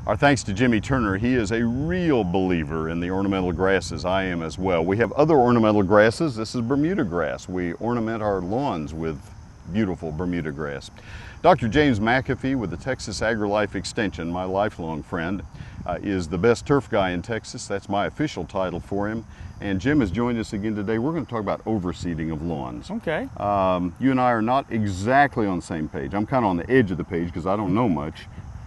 Our thanks to Jimmy Turner. He is a real believer in the ornamental grasses. I am as well. We have other ornamental grasses. This is Bermuda grass. We ornament our lawns with beautiful Bermuda grass. Dr. James McAfee with the Texas AgriLife Extension, my lifelong friend, is the best turf guy in Texas. That's my official title for him. And Jim has joined us again today. We're going to talk about overseeding of lawns. Okay. You and I are not exactly on the same page. I'm kind of on the edge of the page because I don't know much.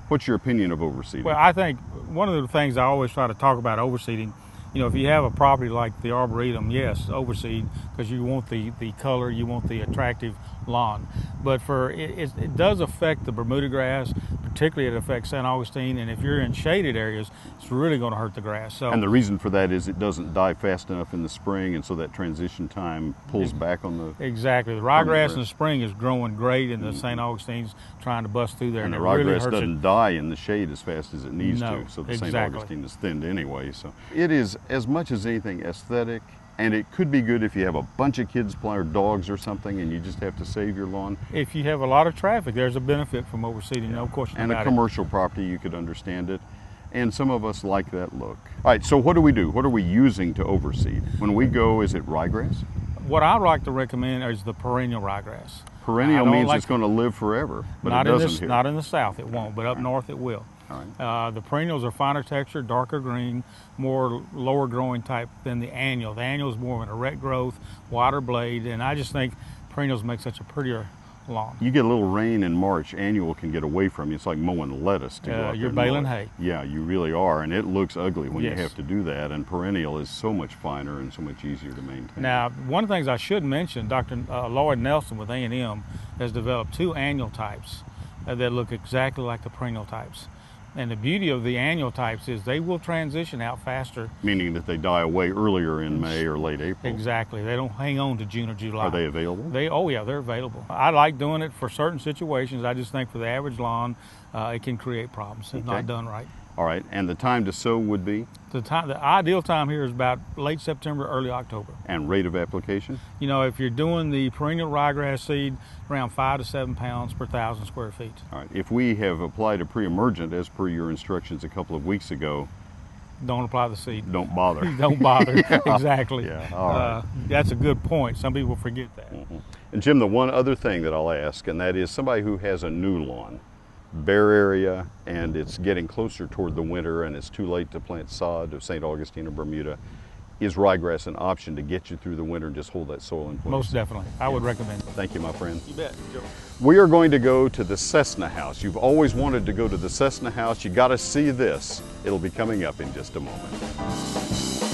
What's your opinion of overseeding? Well, I think one of the things I always try to talk about overseeding, you know, if you have a property like the Arboretum, yes, overseed, because you want the color, you want the attractive lawn. But it does affect the Bermuda grass, particularly it affects St. Augustine, and if you're in shaded areas, it's really going to hurt the grass. So, and the reason for that is it doesn't die fast enough in the spring, and so that transition time pulls back on the... Exactly. The ryegrass in the spring is growing great, and the St. Augustine's trying to bust through there. And the ryegrass really doesn't die in the shade as fast as it needs to, so the exactly. St. Augustine is thinned anyway. So it is, as much as anything, aesthetic, and it could be good if you have a bunch of kids playing or dogs or something and you just have to save your lawn. If you have a lot of traffic, there's a benefit from overseeding, no question and about it. And a commercial property, you could understand it. And some of us like that look. All right, so what do we do? What are we using to overseed? When we go, is it ryegrass? What I like to recommend is the perennial ryegrass. Perennial means it's going to live forever, but it doesn't here. Not in the south, it won't, but up north it will. All right. The perennials are finer texture, darker green, more lower growing type than the annual. The annual is more of an erect growth, wider blade, and I just think perennials make such a prettier lawn. You get a little rain in March, annual can get away from you. It's like mowing lettuce to go out You're there baling hay. Yeah, you really are, and it looks ugly when Yes. you have to do that, and perennial is so much finer and so much easier to maintain. Now, one of the things I should mention, Dr. Lloyd Nelson with A&M has developed two annual types that look exactly like the perennial types. And the beauty of the annual types is they will transition out faster. Meaning that they die away earlier in May or late April. Exactly. They don't hang on to June or July. Are they available? Oh yeah, they're available. I like doing it for certain situations. I just think for the average lawn, it can create problems if not done right. All right, and the time to sow would be? The ideal time here is about late September, early October. And rate of application? You know, if you're doing the perennial ryegrass seed, around 5 to 7 pounds per 1,000 square feet. All right, if we have applied a pre-emergent as per your instructions a couple of weeks ago, don't apply the seed. Don't bother. Don't bother, exactly. Yeah, all right. That's a good point. Some people forget that. Mm-hmm. And Jim, the one other thing that I'll ask, and that is somebody who has a new lawn, bare area, and it's getting closer toward the winter and it's too late to plant sod of St. Augustine or Bermuda, is ryegrass an option to get you through the winter and just hold that soil in place? Most definitely. I would recommend it. Thank you, my friend. You bet. Joe. We are going to go to the Cessna House. You've always wanted to go to the Cessna House. You got to see this. It'll be coming up in just a moment.